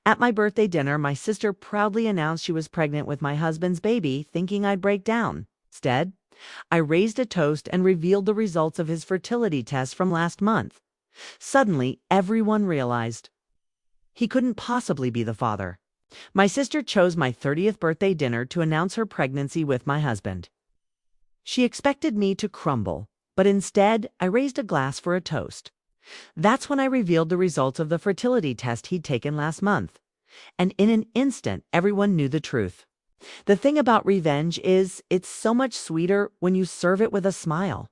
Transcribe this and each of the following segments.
At my birthday dinner, my sister proudly announced she was pregnant with my husband's baby, thinking I'd break down. Instead, I raised a toast and revealed the results of his fertility test from last month. Suddenly, everyone realized he couldn't possibly be the father. My sister chose my 30th birthday dinner to announce her pregnancy with my husband. She expected me to crumble, but instead, I raised a glass for a toast. That's when I revealed the results of the fertility test he'd taken last month. And in an instant, everyone knew the truth. The thing about revenge is, it's so much sweeter when you serve it with a smile.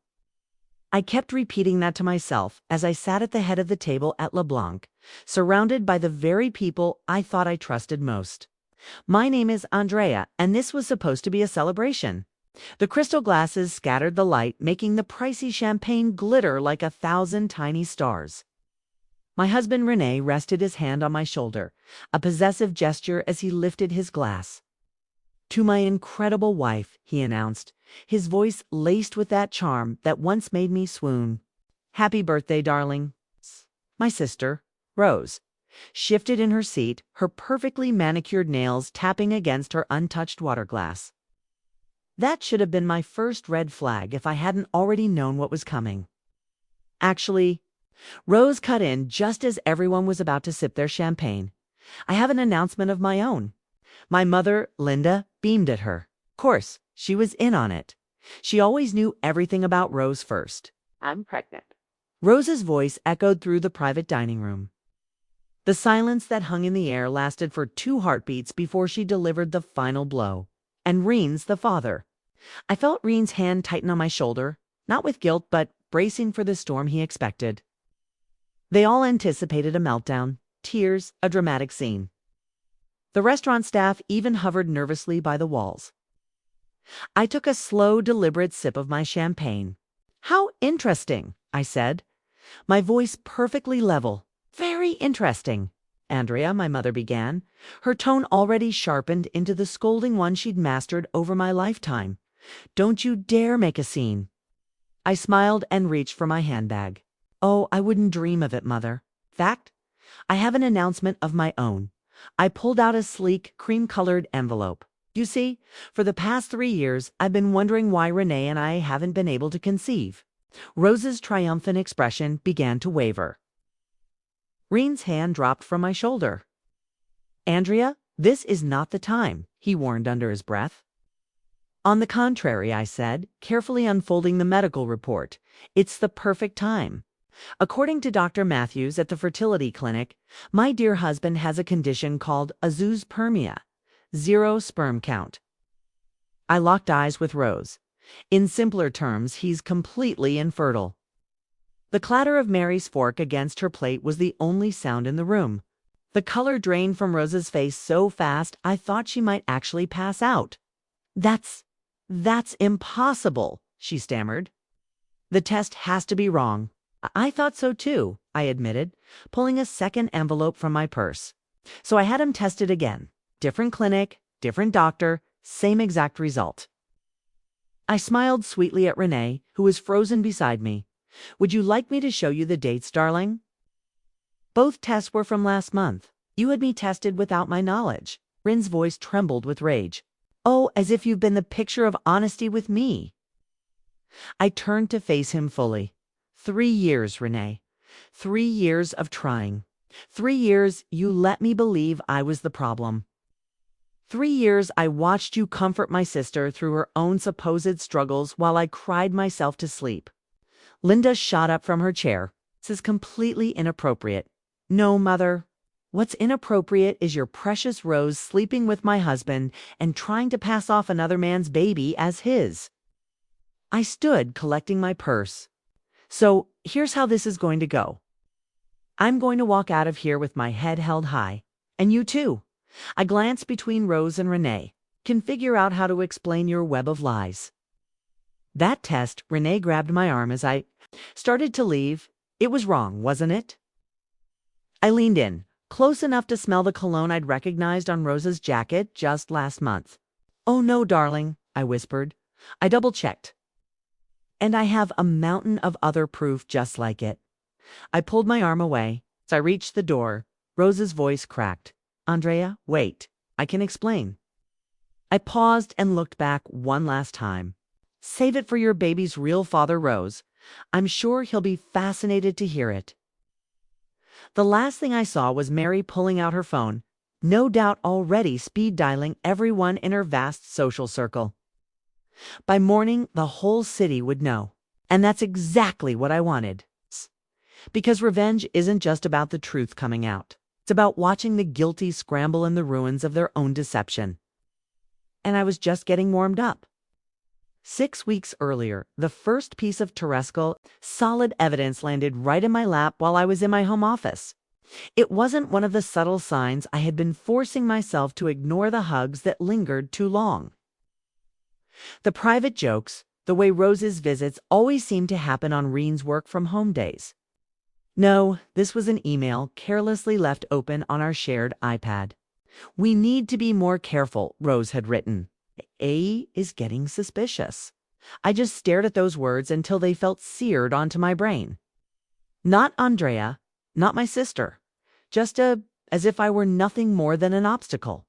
I kept repeating that to myself as I sat at the head of the table at LeBlanc, surrounded by the very people I thought I trusted most. My name is Andrea, and this was supposed to be a celebration. The crystal glasses scattered the light, making the pricey champagne glitter like 1,000 tiny stars. My husband René rested his hand on my shoulder, a possessive gesture as he lifted his glass. "To my incredible wife," he announced, his voice laced with that charm that once made me swoon. "Happy birthday, darling." My sister, Rose, shifted in her seat, her perfectly manicured nails tapping against her untouched water glass. That should have been my first red flag if I hadn't already known what was coming. Actually, Rose cut in just as everyone was about to sip their champagne. "I have an announcement of my own." My mother, Linda, beamed at her. Of course, she was in on it. She always knew everything about Rose first. I'm pregnant. Rose's voice echoed through the private dining room. The silence that hung in the air lasted for 2 heartbeats before she delivered the final blow. And Reens, the father. I felt Reens' hand tighten on my shoulder, not with guilt, but bracing for the storm he expected. They all anticipated a meltdown, tears, a dramatic scene. The restaurant staff even hovered nervously by the walls. I took a slow, deliberate sip of my champagne. "How interesting," I said, my voice perfectly level. "Very interesting." "Andrea," my mother began, her tone already sharpened into the scolding one she'd mastered over my lifetime. "Don't you dare make a scene." I smiled and reached for my handbag. "Oh, I wouldn't dream of it, Mother. Fact, I have an announcement of my own." I pulled out a sleek, cream-colored envelope. "You see, for the past 3 years, I've been wondering why René and I haven't been able to conceive." Rose's triumphant expression began to waver. Reens' hand dropped from my shoulder. "Andrea, this is not the time," he warned under his breath. "On the contrary," I said, carefully unfolding the medical report. "It's the perfect time. According to Dr. Matthews at the fertility clinic, my dear husband has a condition called azoospermia, 0 sperm count." I locked eyes with Rose. In simpler terms, he's completely infertile. The clatter of Mary's fork against her plate was the only sound in the room. The color drained from Rose's face so fast I thought she might actually pass out. That's impossible," she stammered. "The test has to be wrong." "I thought so too," I admitted, pulling a second envelope from my purse. So I had him tested again. Different clinic, different doctor, same exact result. I smiled sweetly at René, who was frozen beside me. "Would you like me to show you the dates, darling?" "Both tests were from last month. You had me tested without my knowledge." Rin's voice trembled with rage. "Oh, as if you've been the picture of honesty with me." I turned to face him fully. 3 years, René. 3 years of trying. 3 years you let me believe I was the problem. 3 years I watched you comfort my sister through her own supposed struggles while I cried myself to sleep. Linda shot up from her chair. "This is completely inappropriate." "No, Mother. What's inappropriate is your precious Rose sleeping with my husband and trying to pass off another man's baby as his." I stood, collecting my purse. "So here's how this is going to go. I'm going to walk out of here with my head held high. And you too." I glanced between Rose and René. "Can figure out how to explain your web of lies." That test, René grabbed my arm as I started to leave. "It was wrong, wasn't it?" I leaned in, close enough to smell the cologne I'd recognized on Rose's jacket just last month. "Oh no, darling," I whispered. "I double-checked. And I have a mountain of other proof just like it." I pulled my arm away. As I reached the door, Rose's voice cracked. Andrea, wait. I can explain. I paused and looked back one last time. Save it for your baby's real father, Rose. I'm sure he'll be fascinated to hear it. The last thing I saw was Mary pulling out her phone, no doubt already speed dialing everyone in her vast social circle. By morning, the whole city would know. And that's exactly what I wanted. Because revenge isn't just about the truth coming out. It's about watching the guilty scramble in the ruins of their own deception. And I was just getting warmed up. 6 weeks earlier, the first piece of terrestrial, solid evidence landed right in my lap while I was in my home office. It wasn't one of the subtle signs I had been forcing myself to ignore the hugs that lingered too long. The private jokes, the way Rose's visits always seemed to happen on Reen's work-from-home days. No, this was an email carelessly left open on our shared iPad. We need to be more careful, Rose had written. A is getting suspicious. I just stared at those words until they felt seared onto my brain. Not Andrea, not my sister, just as if I were nothing more than an obstacle.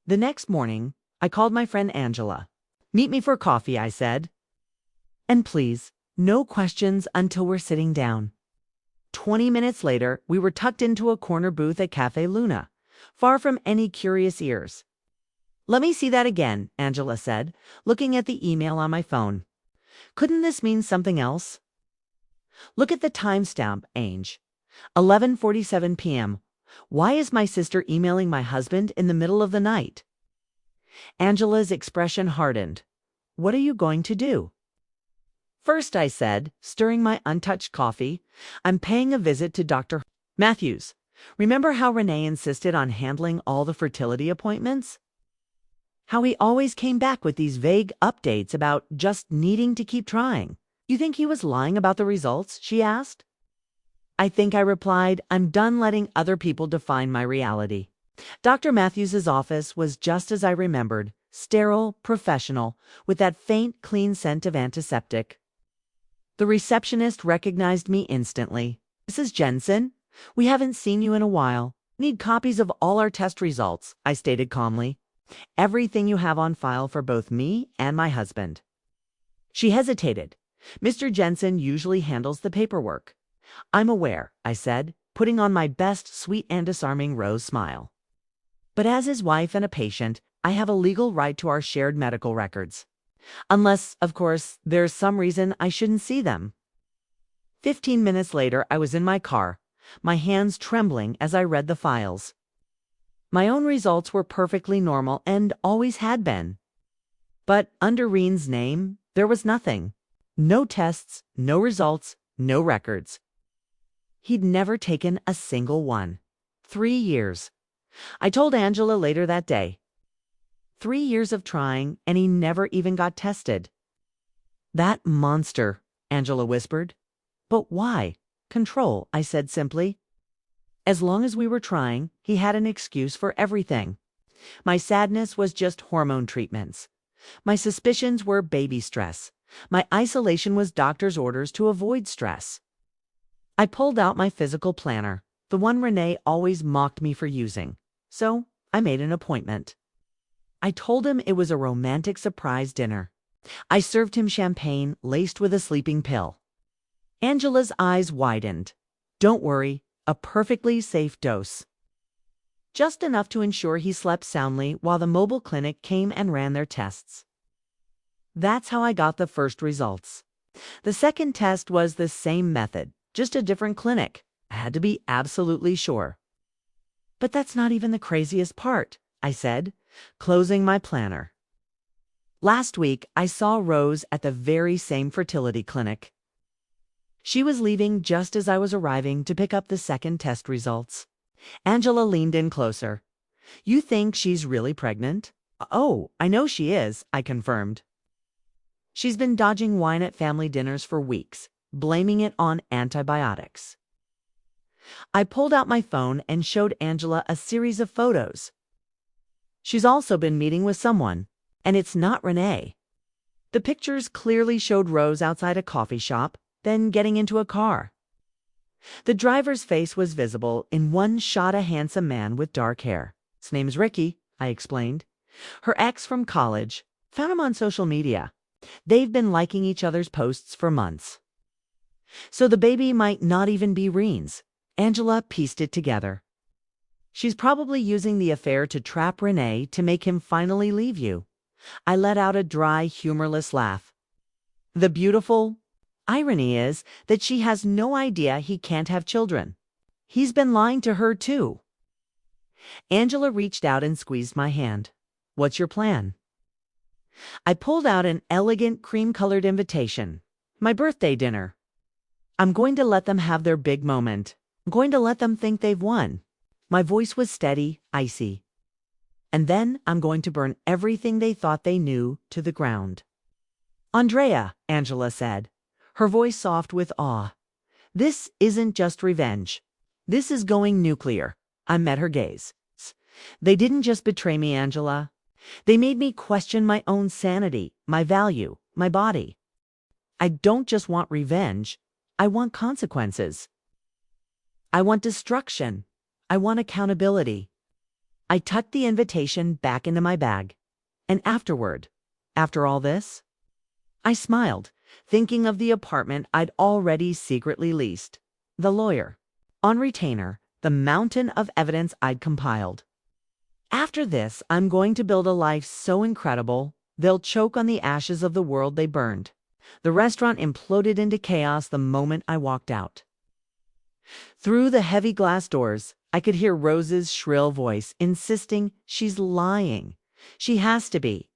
The next morning, I called my friend Angela. Meet me for coffee, I said. And please, no questions until we're sitting down. 20 minutes later, we were tucked into a corner booth at Cafe Luna, far from any curious ears. Let me see that again, Angela said, looking at the email on my phone. Couldn't this mean something else? Look at the timestamp, Ange. 11:47 p.m. Why is my sister emailing my husband in the middle of the night? Angela's expression hardened. What are you going to do? First, I said, stirring my untouched coffee, I'm paying a visit to Dr. Matthews. Remember how Renee insisted on handling all the fertility appointments? How he always came back with these vague updates about just needing to keep trying. You think he was lying about the results? She asked. I think I replied, I'm done letting other people define my reality. Dr. Matthews's office was just as I remembered, sterile, professional, with that faint, clean scent of antiseptic. The receptionist recognized me instantly. Mrs. Jensen, we haven't seen you in a while. Need copies of all our test results, I stated calmly. Everything you have on file for both me and my husband. She hesitated. Mr. Jensen usually handles the paperwork. I'm aware, I said, putting on my best sweet and disarming rose smile. But as his wife and a patient, I have a legal right to our shared medical records. Unless, of course, there's some reason I shouldn't see them. 15 minutes later, I was in my car, my hands trembling as I read the files. My own results were perfectly normal and always had been. But under Reen's name, there was nothing. No tests, no results, no records. He'd never taken a single one. 3 years. I told Angela later that day. 3 years of trying, and he never even got tested. That monster, Angela whispered. But why? Control, I said simply. As long as we were trying, he had an excuse for everything. My sadness was just hormone treatments. My suspicions were baby stress. My isolation was doctor's orders to avoid stress. I pulled out my physical planner, the one Renee always mocked me for using. So I made an appointment. I told him it was a romantic surprise dinner. I served him champagne laced with a sleeping pill. Angela's eyes widened. Don't worry, a perfectly safe dose. Just enough to ensure he slept soundly while the mobile clinic came and ran their tests. That's how I got the first results. The second test was the same method, just a different clinic. I had to be absolutely sure. But that's not even the craziest part, I said, closing my planner. Last week, I saw Rose at the very same fertility clinic. She was leaving just as I was arriving to pick up the second test results. Angela leaned in closer. You think she's really pregnant? Oh, I know she is, I confirmed. She's been dodging wine at family dinners for weeks, blaming it on antibiotics. I pulled out my phone and showed Angela a series of photos. She's also been meeting with someone, and it's not Renee. The pictures clearly showed Rose outside a coffee shop, then getting into a car. The driver's face was visible in one shot, a handsome man with dark hair. His name's Ricky, I explained. Her ex from college. Found him on social media. They've been liking each other's posts for months. So the baby might not even be Reen's. Angela pieced it together. She's probably using the affair to trap Renee to make him finally leave you. I let out a dry, humorless laugh. The beautiful irony is that she has no idea he can't have children. He's been lying to her, too. Angela reached out and squeezed my hand. What's your plan? I pulled out an elegant cream-colored invitation. My birthday dinner. I'm going to let them have their big moment. I'm going to let them think they've won. My voice was steady, icy. And then I'm going to burn everything they thought they knew to the ground. Andrea, Angela said, her voice soft with awe. This isn't just revenge. This is going nuclear. I met her gaze. They didn't just betray me, Angela. They made me question my own sanity, my value, my body. I don't just want revenge. I want consequences. I want destruction. I want accountability. I tucked the invitation back into my bag. And afterward, after all this, I smiled, thinking of the apartment I'd already secretly leased, the lawyer, on retainer, the mountain of evidence I'd compiled. After this, I'm going to build a life so incredible, they'll choke on the ashes of the world they burned. The restaurant imploded into chaos the moment I walked out. Through the heavy glass doors, I could hear Rose's shrill voice insisting she's lying. She has to be.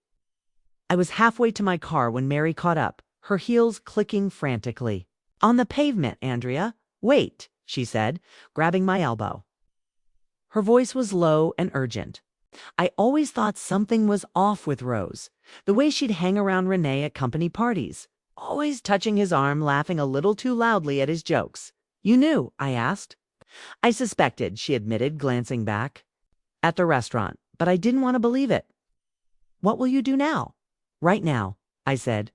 I was halfway to my car when Mary caught up, her heels clicking frantically. On the pavement, Andrea. Wait, she said, grabbing my elbow. Her voice was low and urgent. I always thought something was off with Rose, the way she'd hang around Renee at company parties, always touching his arm, laughing a little too loudly at his jokes. You knew, I asked. I suspected, she admitted, glancing back. At the restaurant, but I didn't want to believe it. What will you do now? Right now, I said.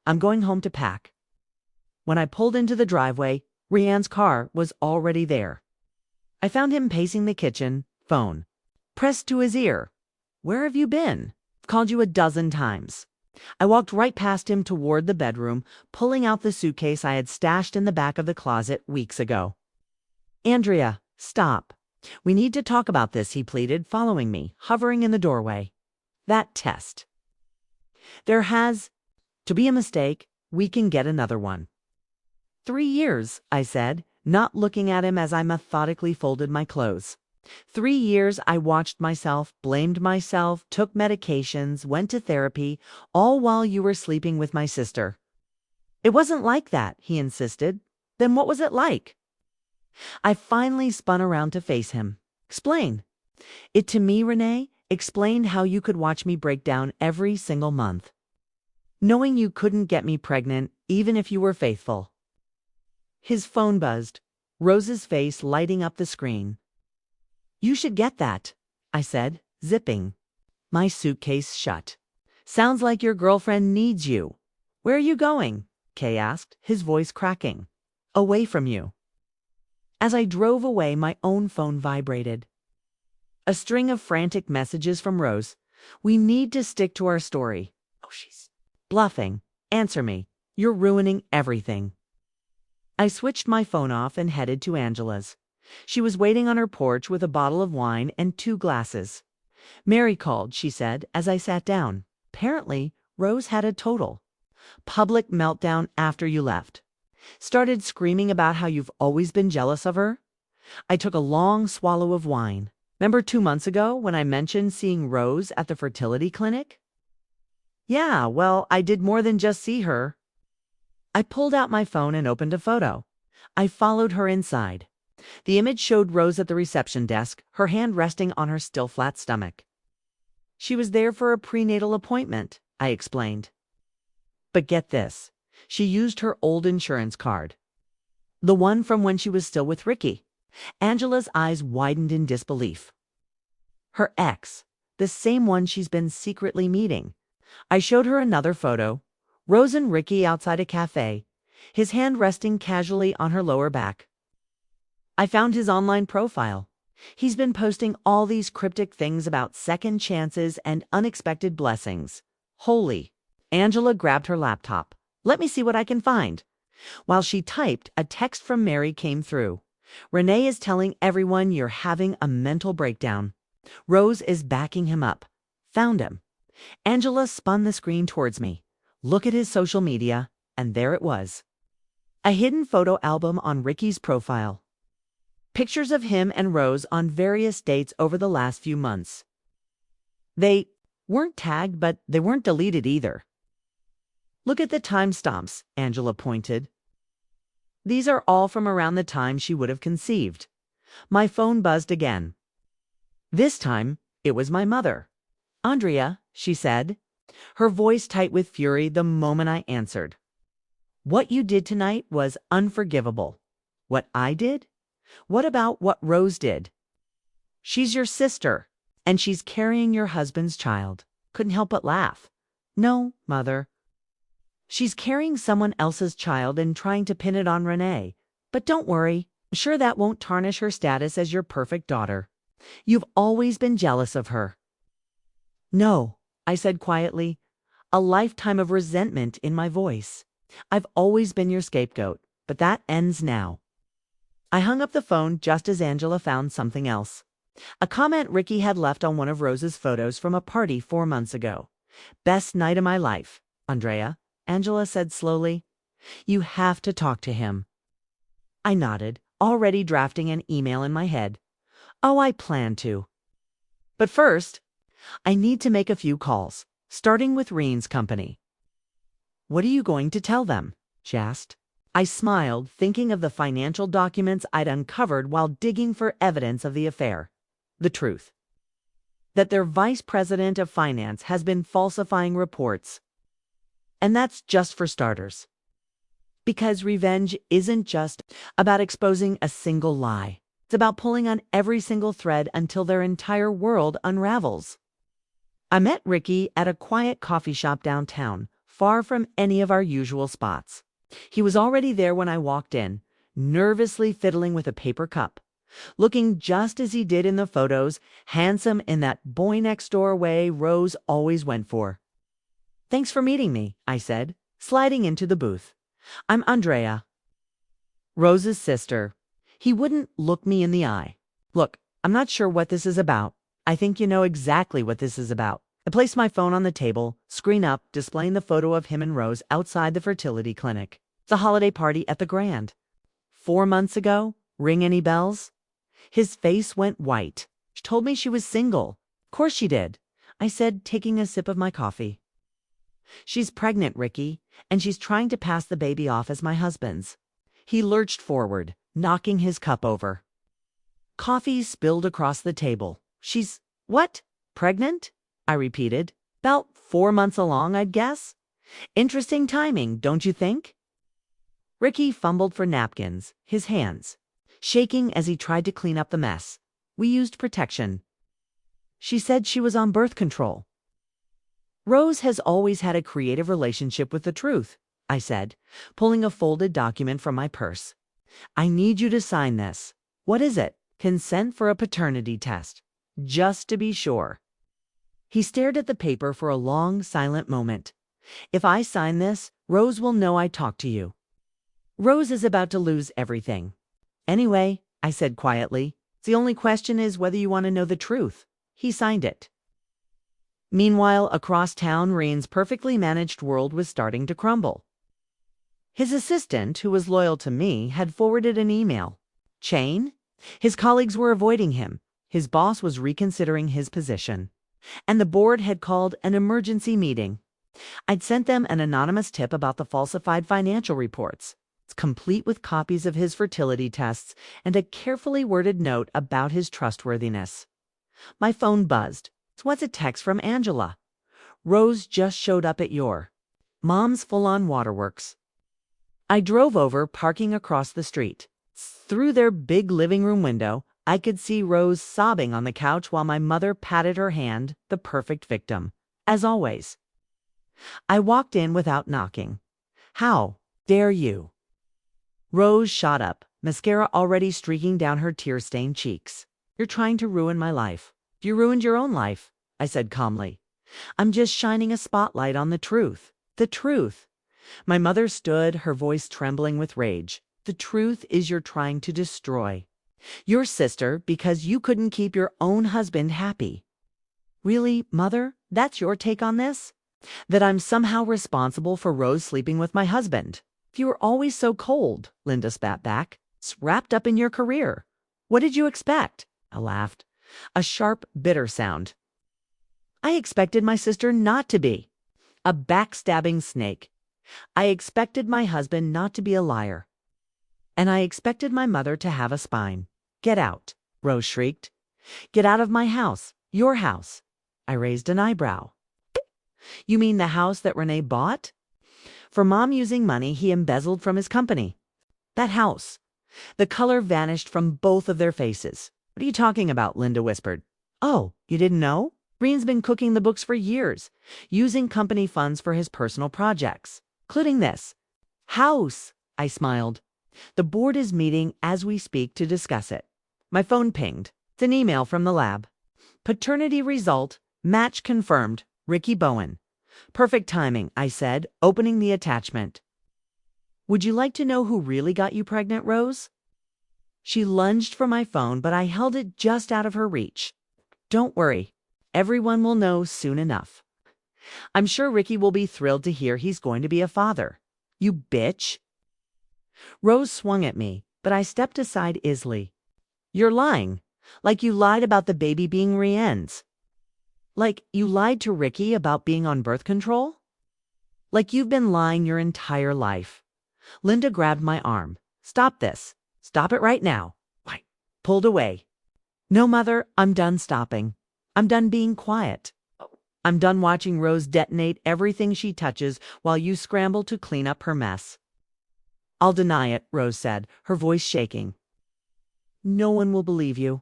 I'm going home to pack. When I pulled into the driveway, Rian's car was already there. I found him pacing the kitchen, phone pressed to his ear. Where have you been? I've called you a dozen times. I walked right past him toward the bedroom, pulling out the suitcase I had stashed in the back of the closet weeks ago. Andrea, stop. We need to talk about this, he pleaded, following me, hovering in the doorway. That test. There has to be a mistake. We can get another one. 3 years, I said, not looking at him as I methodically folded my clothes. 3 years I watched myself, blamed myself, took medications, went to therapy, all while you were sleeping with my sister. It wasn't like that, he insisted. Then what was it like? I finally spun around to face him. Explain. It to me, Renee, explained how you could watch me break down every single month. Knowing you couldn't get me pregnant, even if you were faithful. His phone buzzed, Rose's face lighting up the screen. You should get that, I said, zipping my suitcase shut. Sounds like your girlfriend needs you. Where are you going? Kay asked, his voice cracking. Away from you. As I drove away, my own phone vibrated. A string of frantic messages from Rose. We need to stick to our story. Oh, she's bluffing. Answer me. You're ruining everything. I switched my phone off and headed to Angela's. She was waiting on her porch with a bottle of wine and 2 glasses. Mary called, she said, as I sat down. Apparently, Rose had a total public meltdown after you left. Started screaming about how you've always been jealous of her. I took a long swallow of wine. Remember 2 months ago when I mentioned seeing Rose at the fertility clinic? Yeah, well, I did more than just see her. I pulled out my phone and opened a photo. I followed her inside. The image showed Rose at the reception desk, her hand resting on her still flat stomach. She was there for a prenatal appointment, I explained. But get this, she used her old insurance card. The one from when she was still with Ricky. Angela's eyes widened in disbelief. Her ex, the same one she's been secretly meeting. I showed her another photo, Rose and Ricky outside a cafe, his hand resting casually on her lower back. I found his online profile. He's been posting all these cryptic things about second chances and unexpected blessings. Holy. Angela grabbed her laptop. Let me see what I can find. While she typed, a text from Mary came through. Renee is telling everyone you're having a mental breakdown. Rose is backing him up. Found him. Angela spun the screen towards me. Look at his social media, and there it was. A hidden photo album on Ricky's profile. Pictures of him and Rose on various dates over the last few months. They weren't tagged, but they weren't deleted either. Look at the timestamps, Angela pointed. These are all from around the time she would have conceived. My phone buzzed again. This time, it was my mother. Andrea, she said, her voice tight with fury the moment I answered. What you did tonight was unforgivable. What I did? What about what Rose did? She's your sister, and she's carrying your husband's child. Couldn't help but laugh. No, Mother. She's carrying someone else's child and trying to pin it on Renee. But don't worry, I'm sure that won't tarnish her status as your perfect daughter. You've always been jealous of her. No, I said quietly, a lifetime of resentment in my voice. I've always been your scapegoat, but that ends now. I hung up the phone just as Angela found something else. A comment Ricky had left on one of Rose's photos from a party 4 months ago. Best night of my life, Andrea, Angela said slowly. You have to talk to him. I nodded, already drafting an email in my head. Oh, I plan to. But first, I need to make a few calls, starting with Reen's company. What are you going to tell them? She asked. I smiled, thinking of the financial documents I'd uncovered while digging for evidence of the affair. The truth. That their vice president of finance has been falsifying reports. And that's just for starters. Because revenge isn't just about exposing a single lie. It's about pulling on every single thread until their entire world unravels. I met Ricky at a quiet coffee shop downtown, far from any of our usual spots. He was already there when I walked in, nervously fiddling with a paper cup, looking just as he did in the photos, handsome in that boy-next-door way Rose always went for. Thanks for meeting me, I said, sliding into the booth. I'm Andrea, Rose's sister. He wouldn't look me in the eye. Look, I'm not sure what this is about. I think you know exactly what this is about. I placed my phone on the table, screen up, displaying the photo of him and Rose outside the fertility clinic. The holiday party at the Grand. 4 months ago? Ring any bells? His face went white. She told me she was single. Of course she did, I said, taking a sip of my coffee. She's pregnant, Ricky, and she's trying to pass the baby off as my husband's. He lurched forward, knocking his cup over. Coffee spilled across the table. She's, what? Pregnant? I repeated. About 4 months along, I'd guess. Interesting timing, don't you think? Ricky fumbled for napkins, his hands shaking as he tried to clean up the mess. We used protection. She said she was on birth control. Rose has always had a creative relationship with the truth, I said, pulling a folded document from my purse. I need you to sign this. What is it? Consent for a paternity test. Just to be sure. He stared at the paper for a long, silent moment. If I sign this, Rose will know I talked to you. Rose is about to lose everything. Anyway, I said quietly, the only question is whether you want to know the truth. He signed it. Meanwhile, across town, Reen's perfectly managed world was starting to crumble. His assistant, who was loyal to me, had forwarded an email. Chain? His colleagues were avoiding him. His boss was reconsidering his position. And the board had called an emergency meeting. I'd sent them an anonymous tip about the falsified financial reports. It's complete with copies of his fertility tests and a carefully worded note about his trustworthiness. My phone buzzed. It was a text from Angela. Rose just showed up at your mom's full-on waterworks. I drove over, parking across the street. Through their big living room window, I could see Rose sobbing on the couch while my mother patted her hand, the perfect victim, as always. I walked in without knocking. How dare you? Rose shot up, mascara already streaking down her tear-stained cheeks. "You're trying to ruin my life. You ruined your own life," I said calmly. "I'm just shining a spotlight on the truth. The truth." My mother stood, her voice trembling with rage. "The truth is you're trying to destroy your sister because you couldn't keep your own husband happy." "Really, Mother? That's your take on this? That I'm somehow responsible for Rose sleeping with my husband? You were always so cold," Linda spat back. "It's wrapped up in your career. What did you expect?" I laughed. A sharp, bitter sound. "I expected my sister not to be a backstabbing snake. I expected my husband not to be a liar. And I expected my mother to have a spine." "Get out," Rose shrieked. "Get out of my house. Your house." I raised an eyebrow. "You mean the house that Renee bought? For Mom using money he embezzled from his company. That house." The color vanished from both of their faces. "What are you talking about?" Linda whispered. "Oh, you didn't know? Reen's been cooking the books for years, using company funds for his personal projects, including this house." I smiled. "The board is meeting as we speak to discuss it." My phone pinged. It's an email from the lab. "Paternity result, match confirmed, Ricky Bowen." "Perfect timing," I said, opening the attachment. "Would you like to know who really got you pregnant, Rose?" She lunged for my phone, but I held it just out of her reach. "Don't worry. Everyone will know soon enough. I'm sure Ricky will be thrilled to hear he's going to be a father." "You bitch." Rose swung at me, but I stepped aside easily. "You're lying. Like you lied about the baby being Rien's. Like you lied to Ricky about being on birth control. Like you've been lying your entire life." Linda grabbed my arm. "Stop this. Stop it right now." I pulled away. "No, Mother, I'm done stopping. I'm done being quiet. I'm done watching Rose detonate everything she touches while you scramble to clean up her mess." "I'll deny it," Rose said, her voice shaking. "No one will believe you."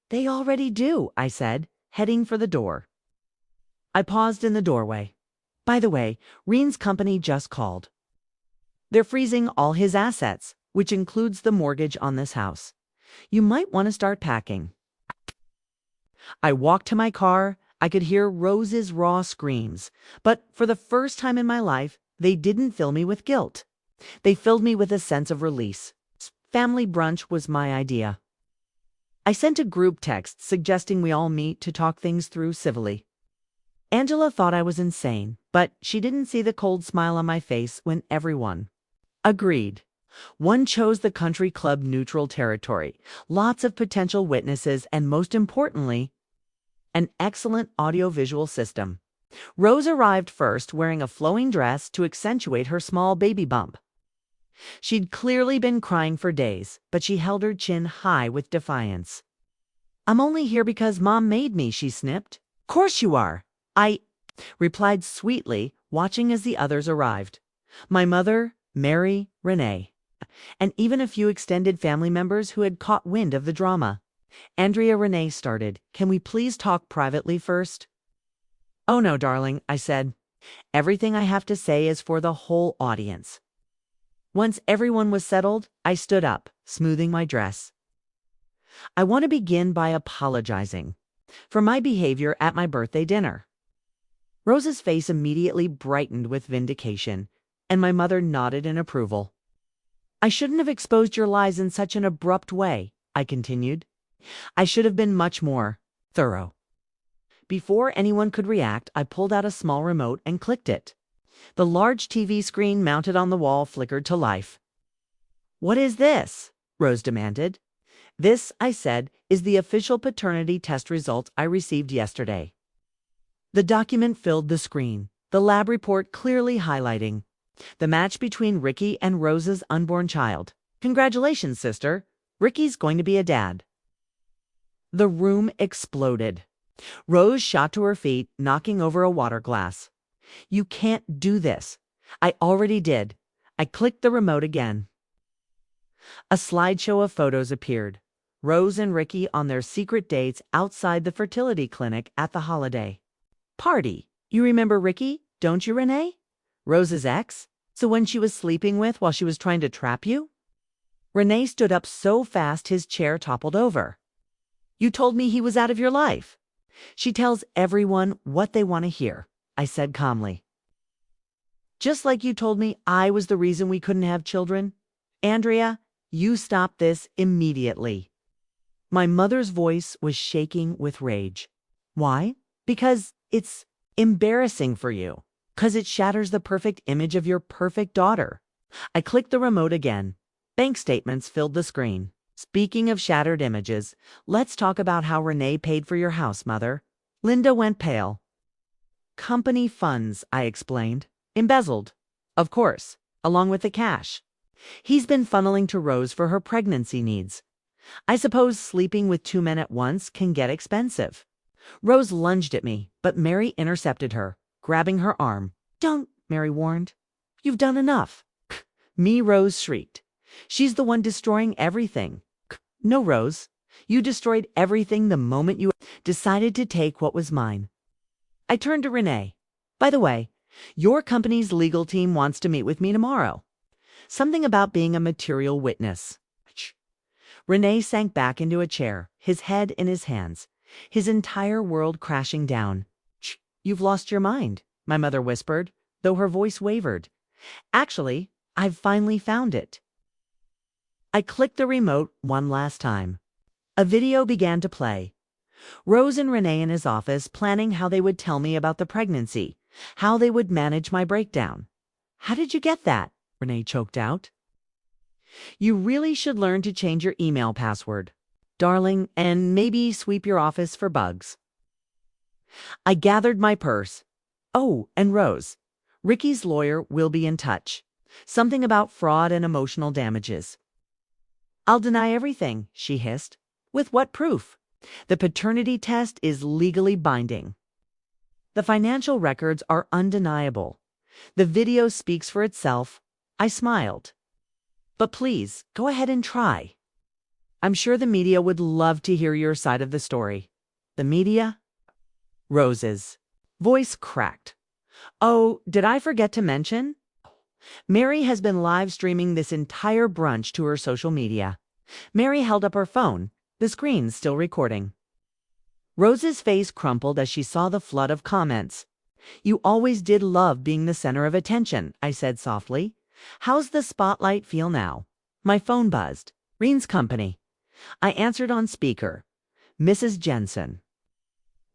"They already do," I said, heading for the door. I paused in the doorway. "By the way, Reen's company just called. They're freezing all his assets, which includes the mortgage on this house. You might want to start packing." I walked to my car. I could hear Rose's raw screams, but for the first time in my life, they didn't fill me with guilt. They filled me with a sense of release. Family brunch was my idea. I sent a group text suggesting we all meet to talk things through civilly. Angela thought I was insane, but she didn't see the cold smile on my face when everyone agreed. One chose the country club neutral territory, lots of potential witnesses, and most importantly, an excellent audiovisual system. Rose arrived first, wearing a flowing dress to accentuate her small baby bump. She'd clearly been crying for days, but she held her chin high with defiance. "I'm only here because Mom made me," she snipped. "Course you are," I replied sweetly, watching as the others arrived. My mother, Mary, Renee, and even a few extended family members who had caught wind of the drama. Andrea Renee started. "Can we please talk privately first?" "Oh no, darling," I said. "Everything I have to say is for the whole audience." Once everyone was settled, I stood up, smoothing my dress. "I want to begin by apologizing for my behavior at my birthday dinner." Rose's face immediately brightened with vindication, and my mother nodded in approval. "I shouldn't have exposed your lies in such an abrupt way," I continued. "I should have been much more thorough." Before anyone could react, I pulled out a small remote and clicked it. The large TV screen mounted on the wall flickered to life. "What is this?" Rose demanded. "This," I said, "is the official paternity test results I received yesterday." The document filled the screen, the lab report clearly highlighting the match between Ricky and Rose's unborn child. "Congratulations, sister. Ricky's going to be a dad." The room exploded. Rose shot to her feet, knocking over a water glass. "You can't do this." "I already did." I clicked the remote again. A slideshow of photos appeared. Rose and Ricky on their secret dates outside the fertility clinic at the holiday party. "You remember Ricky, don't you, Renee? Rose's ex? So when she was sleeping with while she was trying to trap you?" Renee stood up so fast his chair toppled over. You told me he was out of your life. She tells everyone what they want to hear, I said calmly. Just like you told me I was the reason we couldn't have children. Andrea, you stop this immediately. My mother's voice was shaking with rage. Why? Because it's embarrassing for you. Because it shatters the perfect image of your perfect daughter. I clicked the remote again. Bank statements filled the screen. Speaking of shattered images, let's talk about how Renee paid for your house, Mother. Linda went pale. Company funds, I explained. Embezzled. Of course, along with the cash. He's been funneling to Rose for her pregnancy needs. I suppose sleeping with two men at once can get expensive. Rose lunged at me, but Mary intercepted her, grabbing her arm. Don't, Mary warned. You've done enough. Me, Rose shrieked. She's the one destroying everything. No, Rose. You destroyed everything the moment you decided to take what was mine. I turned to Renee. By the way, your company's legal team wants to meet with me tomorrow. Something about being a material witness. Renee sank back into a chair, his head in his hands, his entire world crashing down. You've lost your mind, my mother whispered, though her voice wavered. Actually, I've finally found it. I clicked the remote one last time. A video began to play. Rose and Renee in his office planning how they would tell me about the pregnancy, how they would manage my breakdown. How did you get that? Renee choked out. You really should learn to change your email password, darling, and maybe sweep your office for bugs. I gathered my purse. Oh, and Rose, Ricky's lawyer will be in touch. Something about fraud and emotional damages. I'll deny everything, she hissed. With what proof? The paternity test is legally binding. The financial records are undeniable. The video speaks for itself. I smiled. But please, go ahead and try. I'm sure the media would love to hear your side of the story. The media? Rose's voice cracked. Oh, did I forget to mention? Mary has been live streaming this entire brunch to her social media. Mary held up her phone, the screen still recording. Rose's face crumpled as she saw the flood of comments. You always did love being the center of attention, I said softly. How's the spotlight feel now? My phone buzzed. Reen's company. I answered on speaker. Mrs. Jensen.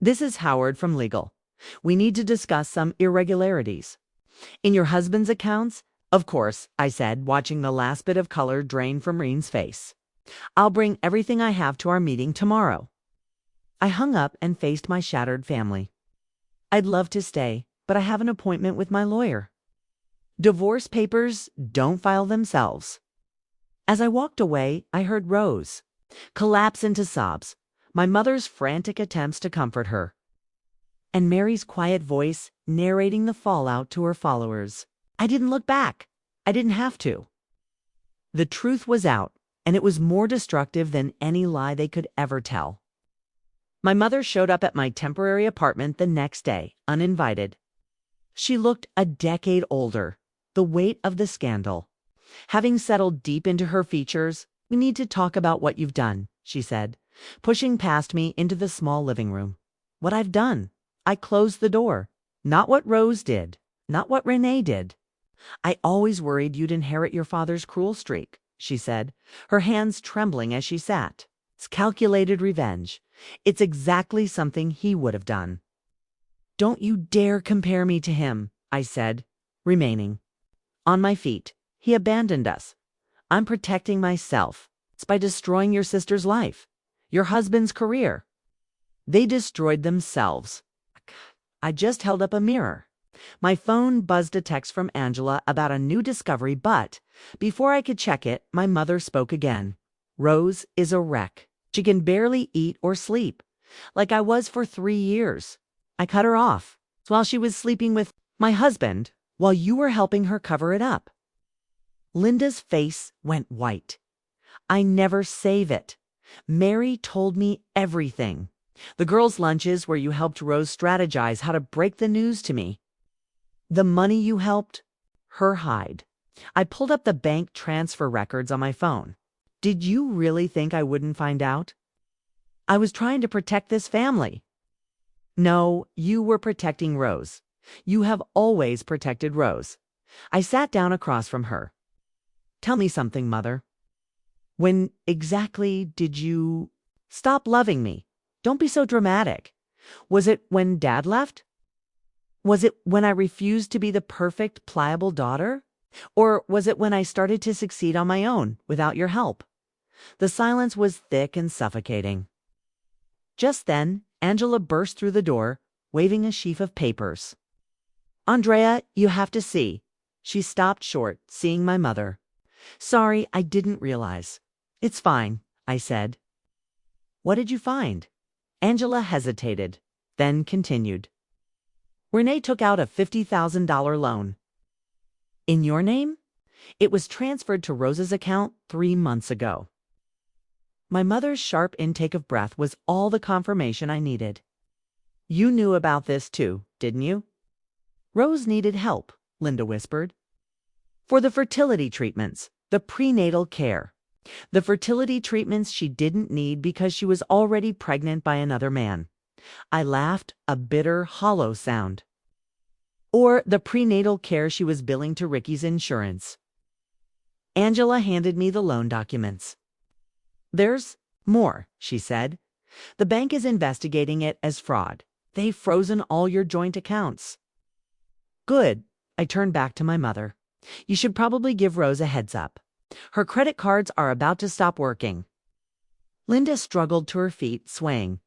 This is Howard from legal. We need to discuss some irregularities. In your husband's accounts? Of course, I said, watching the last bit of color drain from Reen's face. I'll bring everything I have to our meeting tomorrow. I hung up and faced my shattered family. I'd love to stay, but I have an appointment with my lawyer. Divorce papers don't file themselves. As I walked away, I heard Rose collapse into sobs, my mother's frantic attempts to comfort her, and Mary's quiet voice narrating the fallout to her followers. I didn't look back. I didn't have to. The truth was out, and it was more destructive than any lie they could ever tell. My mother showed up at my temporary apartment the next day, uninvited. She looked a decade older, the weight of the scandal. Having settled deep into her features, we need to talk about what you've done, she said, pushing past me into the small living room. What I've done. I closed the door. Not what Rose did. Not what Renee did. I always worried you'd inherit your father's cruel streak, she said, her hands trembling as she sat. It's calculated revenge. It's exactly something he would have done. Don't you dare compare me to him, I said, remaining on my feet. He abandoned us. I'm protecting myself. It's by destroying your sister's life, your husband's career. They destroyed themselves. I just held up a mirror. My phone buzzed a text from Angela about a new discovery, but before I could check it, my mother spoke again. Rose is a wreck. She can barely eat or sleep, like I was for 3 years. I cut her off while she was sleeping with my husband, while you were helping her cover it up. Linda's face went white. I never save it. Mary told me everything. The girls' lunches where you helped Rose strategize how to break the news to me. The money you helped her hide. I pulled up the bank transfer records on my phone. Did you really think I wouldn't find out? I was trying to protect this family. No, you were protecting Rose. You have always protected Rose. I sat down across from her. Tell me something, Mother. When exactly did you stop loving me? Don't be so dramatic. Was it when Dad left? Was it when I refused to be the perfect, pliable daughter? Or was it when I started to succeed on my own, without your help? The silence was thick and suffocating. Just then, Angela burst through the door, waving a sheaf of papers. Andrea, you have to see. She stopped short, seeing my mother. Sorry, I didn't realize. It's fine, I said. What did you find? Angela hesitated, then continued. Renee took out a $50,000 loan. In your name? It was transferred to Rose's account 3 months ago. My mother's sharp intake of breath was all the confirmation I needed. You knew about this too, didn't you? Rose needed help, Linda whispered. For the fertility treatments, the prenatal care. The fertility treatments she didn't need because she was already pregnant by another man. I laughed, a bitter, hollow sound. Or the prenatal care she was billing to Ricky's insurance. Angela handed me the loan documents. There's more, she said. The bank is investigating it as fraud. They've frozen all your joint accounts. Good. I turned back to my mother. You should probably give Rose a heads up. Her credit cards are about to stop working. Linda struggled to her feet, swaying.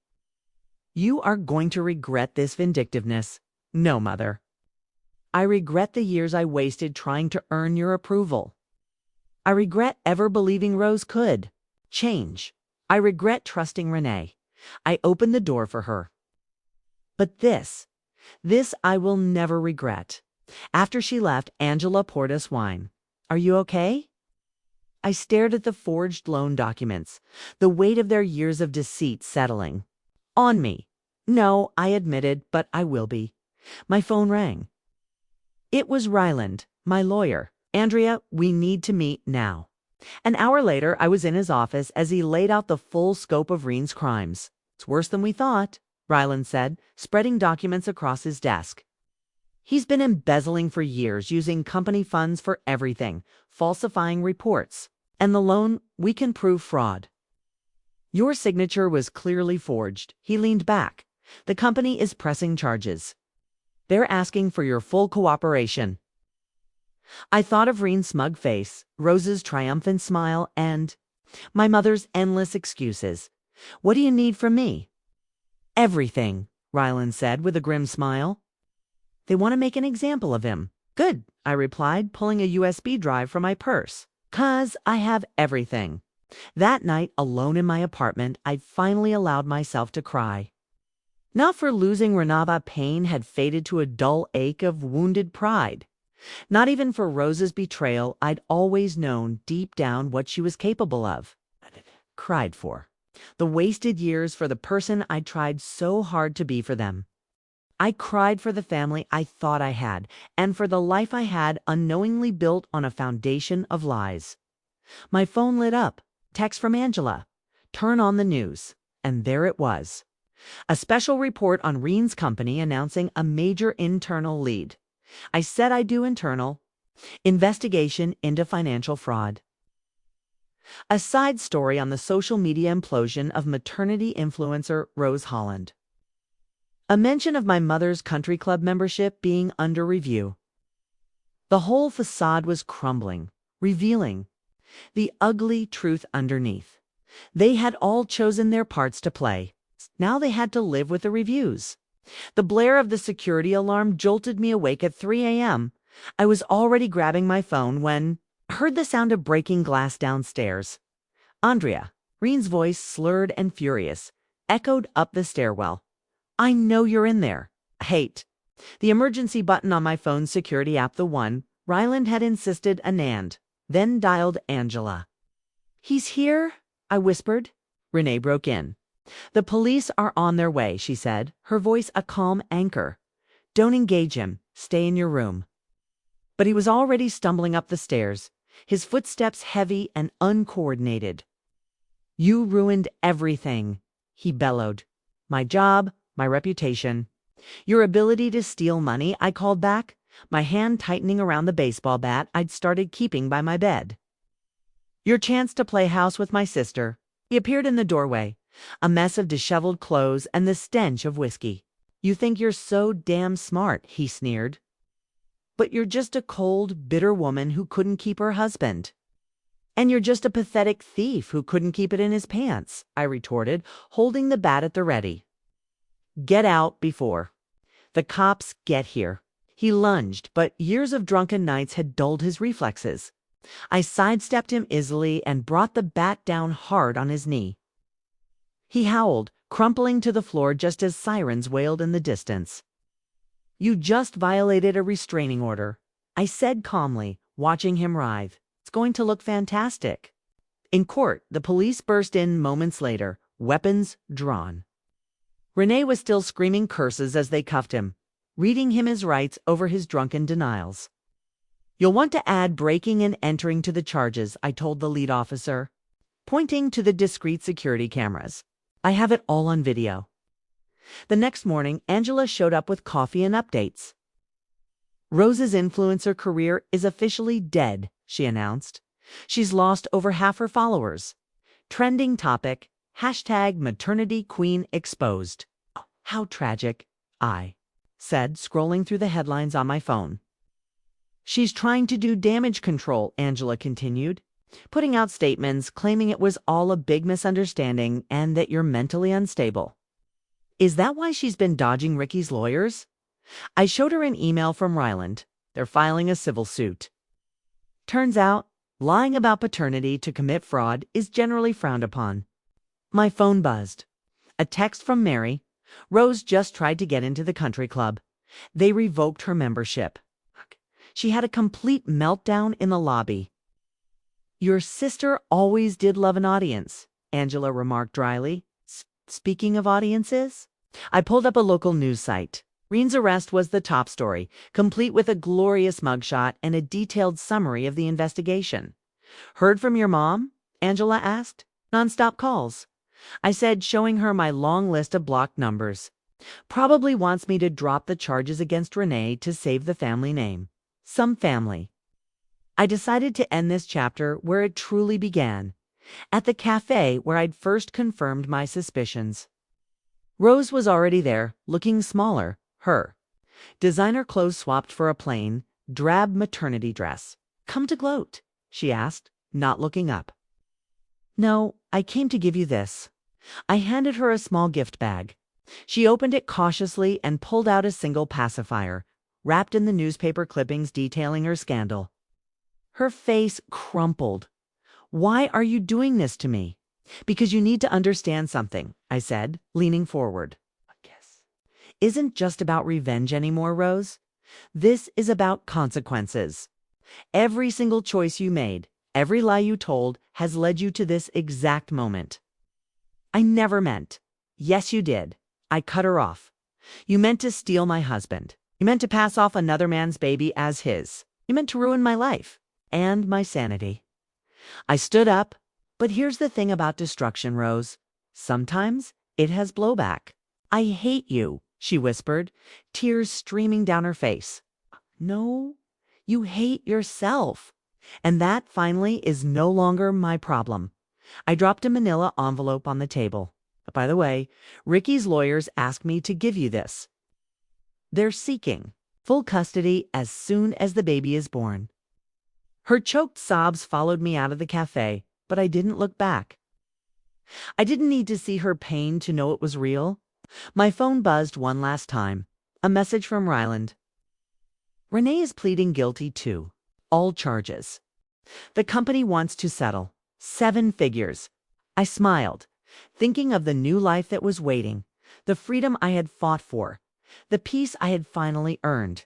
You are going to regret this vindictiveness. No, Mother. I regret the years I wasted trying to earn your approval. I regret ever believing Rose could change. I regret trusting Renee. I opened the door for her. But this I will never regret. After she left, Angela poured us wine. Are you okay? I stared at the forged loan documents, the weight of their years of deceit settling on me. No, I admitted, but I will be. My phone rang. It was Ryland, my lawyer. Andrea, we need to meet now. An hour later, I was in his office as he laid out the full scope of Reen's crimes. It's worse than we thought, Ryland said, spreading documents across his desk. He's been embezzling for years, using company funds for everything, falsifying reports. And the loan, we can prove fraud. Your signature was clearly forged. He leaned back. The company is pressing charges. They're asking for your full cooperation. I thought of Reen's smug face, Rose's triumphant smile, and my mother's endless excuses. What do you need from me? Everything, Ryland said with a grim smile. They want to make an example of him. Good, I replied, pulling a USB drive from my purse. 'Cause I have everything. That night, alone in my apartment, I finally allowed myself to cry. Not for losing Renava, pain had faded to a dull ache of wounded pride. Not even for Rose's betrayal. I'd always known deep down what she was capable of. Cried for. The wasted years for the person I tried so hard to be for them. I cried for the family I thought I had, and for the life I had unknowingly built on a foundation of lies. My phone lit up. Text from Angela. Turn on the news. And there it was. A special report on Reen's company announcing a major internal lead. I said I'd do internal. Investigation into financial fraud. A side story on the social media implosion of maternity influencer Rose Holland. A mention of my mother's country club membership being under review. The whole facade was crumbling, revealing the ugly truth underneath. They had all chosen their parts to play. Now they had to live with the reviews. The blare of the security alarm jolted me awake at 3 a.m. I was already grabbing my phone when I heard the sound of breaking glass downstairs. Andrea, Reen's voice, slurred and furious, echoed up the stairwell. I know you're in there. Hate. The emergency button on my phone's security app, the one Ryland had insisted Anand, then dialed Angela. He's here, I whispered. Renee broke in. The police are on their way, she said, her voice a calm anchor. Don't engage him. Stay in your room. But he was already stumbling up the stairs, his footsteps heavy and uncoordinated. You ruined everything, he bellowed. My job, my reputation. Your ability to steal money, I called back, my hand tightening around the baseball bat I'd started keeping by my bed. Your chance to play house with my sister. He appeared in the doorway, a mess of disheveled clothes and the stench of whiskey. You think you're so damn smart, he sneered. But you're just a cold, bitter woman who couldn't keep her husband. And you're just a pathetic thief who couldn't keep it in his pants, I retorted, holding the bat at the ready. Get out before the cops get here. He lunged, but years of drunken nights had dulled his reflexes. I sidestepped him easily and brought the bat down hard on his knee. He howled, crumpling to the floor just as sirens wailed in the distance. You just violated a restraining order, I said calmly, watching him writhe. It's going to look fantastic. In court, the police burst in moments later, weapons drawn. Renee was still screaming curses as they cuffed him, reading him his rights over his drunken denials. You'll want to add breaking and entering to the charges, I told the lead officer, pointing to the discreet security cameras. I have it all on video. The next morning, Angela showed up with coffee and updates. Rose's influencer career is officially dead, she announced. She's lost over half her followers. Trending topic, #MaternityQueenExposed. Oh, how tragic, I said, scrolling through the headlines on my phone. She's trying to do damage control, Angela continued, putting out statements claiming it was all a big misunderstanding and that you're mentally unstable. Is that why she's been dodging Ricky's lawyers? I showed her an email from Ryland. They're filing a civil suit. Turns out, lying about paternity to commit fraud is generally frowned upon. My phone buzzed. A text from Mary. Rose just tried to get into the country club. They revoked her membership. She had a complete meltdown in the lobby. Your sister always did love an audience, Angela remarked dryly. Speaking of audiences, I pulled up a local news site. Reen's arrest was the top story, complete with a glorious mugshot and a detailed summary of the investigation. Heard from your mom? Angela asked. Nonstop calls. I said, showing her my long list of blocked numbers. Probably wants me to drop the charges against Renee to save the family name. Some family. I decided to end this chapter where it truly began, at the cafe where I'd first confirmed my suspicions. Rose was already there, looking smaller, her designer clothes swapped for a plain, drab maternity dress. Come to gloat, she asked, not looking up. No, I came to give you this. I handed her a small gift bag. She opened it cautiously and pulled out a single pacifier, wrapped in the newspaper clippings detailing her scandal. Her face crumpled. Why are you doing this to me? Because you need to understand something, I said, leaning forward. I guess. Isn't just about revenge anymore, Rose. This is about consequences. Every single choice you made, every lie you told, has led you to this exact moment. I never meant. Yes, you did. I cut her off. You meant to steal my husband. You meant to pass off another man's baby as his. You meant to ruin my life and my sanity. I stood up, but here's the thing about destruction, Rose. Sometimes it has blowback. I hate you, she whispered, tears streaming down her face. No, you hate yourself. And that, finally, is no longer my problem. I dropped a manila envelope on the table. By the way, Ricky's lawyers asked me to give you this. They're seeking full custody as soon as the baby is born. Her choked sobs followed me out of the cafe, but I didn't look back. I didn't need to see her pain to know it was real. My phone buzzed one last time. A message from Ryland. Renee is pleading guilty to all charges. The company wants to settle 7 figures. I smiled, thinking of the new life that was waiting, the freedom I had fought for, the peace I had finally earned.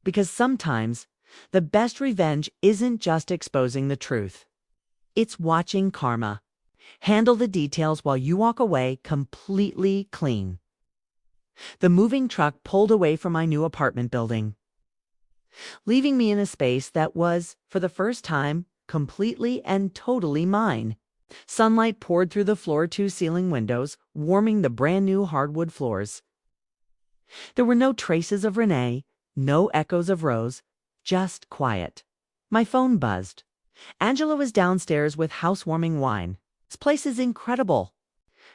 Because sometimes the best revenge isn't just exposing the truth. It's watching karma handle the details while you walk away completely clean. The moving truck pulled away from my new apartment building, leaving me in a space that was, for the first time, completely and totally mine. Sunlight poured through the floor-to-ceiling windows, warming the brand-new hardwood floors. There were no traces of Renee, no echoes of Rose, just quiet. My phone buzzed. Angela was downstairs with housewarming wine. "This place is incredible,"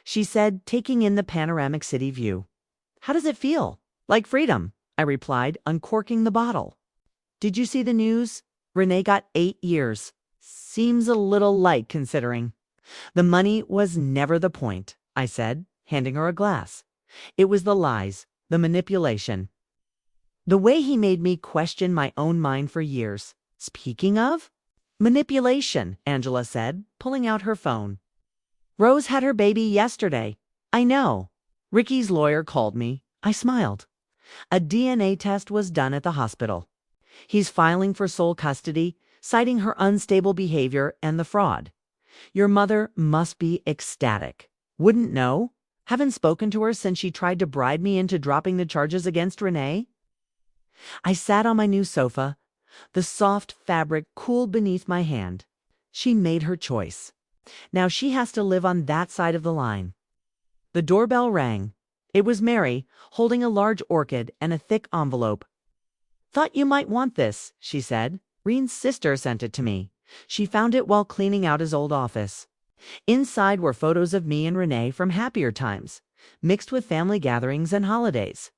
she said, taking in the panoramic city view. "How does it feel?" "Like freedom," I replied, uncorking the bottle. "Did you see the news? Renee got 8 years. Seems a little light considering." "The money was never the point," I said, handing her a glass. "It was the lies, the manipulation. The way he made me question my own mind for years." "Speaking of manipulation," Angela said, pulling out her phone. "Rose had her baby yesterday." "I know. Ricky's lawyer called me." I smiled. "A DNA test was done at the hospital. He's filing for sole custody, citing her unstable behavior and the fraud. Your mother must be ecstatic." "Wouldn't know. Haven't spoken to her since she tried to bribe me into dropping the charges against Renee." I sat on my new sofa. The soft fabric cooled beneath my hand. She made her choice. Now she has to live on that side of the line. The doorbell rang. It was Mary, holding a large orchid and a thick envelope. "Thought you might want this," she said. "Reen's sister sent it to me. She found it while cleaning out his old office." Inside were photos of me and Renee from happier times, mixed with family gatherings and holidays.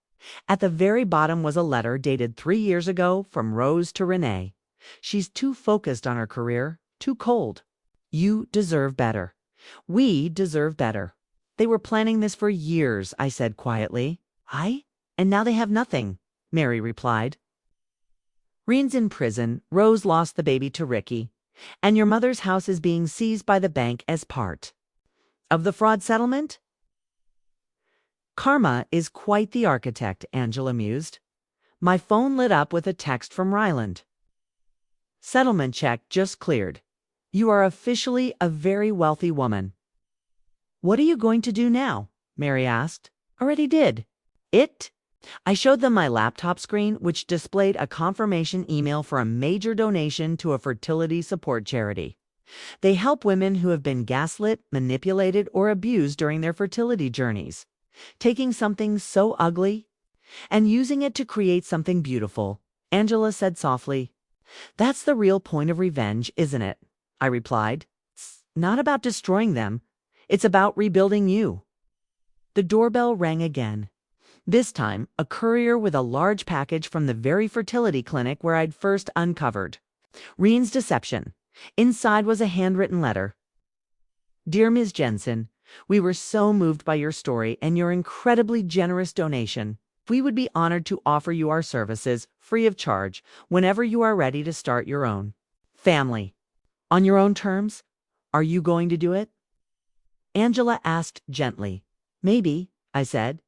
At the very bottom was a letter dated 3 years ago from Rose to Renee. "She's too focused on her career, too cold. You deserve better. We deserve better." "They were planning this for years," I said quietly. And now they have nothing," Mary replied. "Reen's in prison, Rose lost the baby to Ricky, and your mother's house is being seized by the bank as part of the fraud settlement." "Karma is quite the architect," Angela mused. My phone lit up with a text from Ryland. "Settlement check just cleared. You are officially a very wealthy woman." "What are you going to do now?" Mary asked. "Already did." I showed them my laptop screen, which displayed a confirmation email for a major donation to a fertility support charity. They help women who have been gaslit, manipulated, or abused during their fertility journeys, taking something so ugly and using it to create something beautiful. Angela said softly, "That's the real point of revenge, isn't it?" I replied. "It's not about destroying them. It's about rebuilding you." The doorbell rang again. This time, a courier with a large package from the very fertility clinic where I'd first uncovered Reen's deception. Inside was a handwritten letter. "Dear Ms. Jensen, we were so moved by your story and your incredibly generous donation. We would be honored to offer you our services free of charge whenever you are ready to start your own family. On your own terms. Are you going to do it?" Angela asked gently. "Maybe," I said.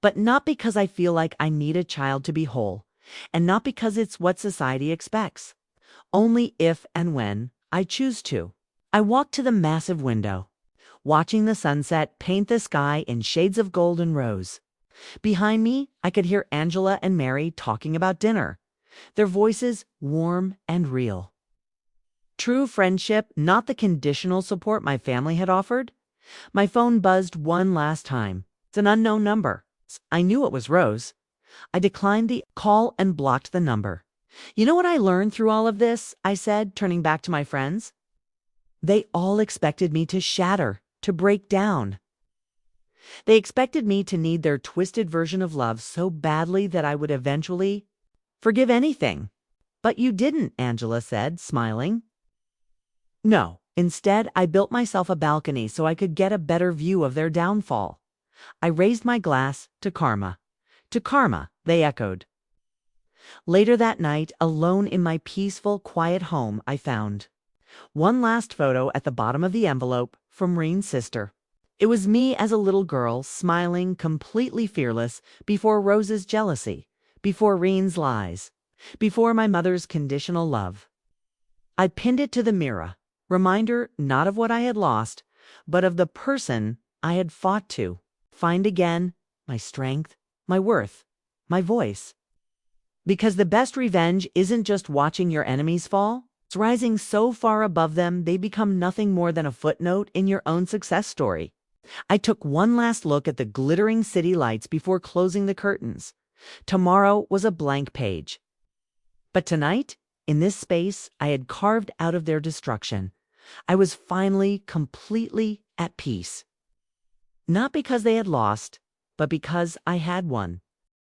"But not because I feel like I need a child to be whole, and not because it's what society expects. Only if and when I choose to." I walked to the massive window, watching the sunset paint the sky in shades of gold and rose. Behind me, I could hear Angela and Mary talking about dinner, their voices warm and real. True friendship, not the conditional support my family had offered. My phone buzzed one last time. It's an unknown number. I knew it was Rose. I declined the call and blocked the number. "You know what I learned through all of this?" I said, turning back to my friends. They all expected me to shatter, to break down. They expected me to need their twisted version of love so badly that I would eventually forgive anything. "But you didn't," Angela said, smiling. "No. Instead, I built myself a balcony so I could get a better view of their downfall." I raised my glass to karma. "To karma," they echoed. Later that night, alone in my peaceful, quiet home, I found one last photo at the bottom of the envelope from Reen's sister. It was me as a little girl, smiling, completely fearless, before Rose's jealousy, before Reen's lies, before my mother's conditional love. I pinned it to the mirror, reminder not of what I had lost, but of the person I had fought to find again, my strength, my worth, my voice. Because the best revenge isn't just watching your enemies fall, rising so far above them they become nothing more than a footnote in your own success story. I took one last look at the glittering city lights before closing the curtains. Tomorrow was a blank page. But tonight, in this space I had carved out of their destruction, I was finally completely at peace. Not because they had lost, but because I had won.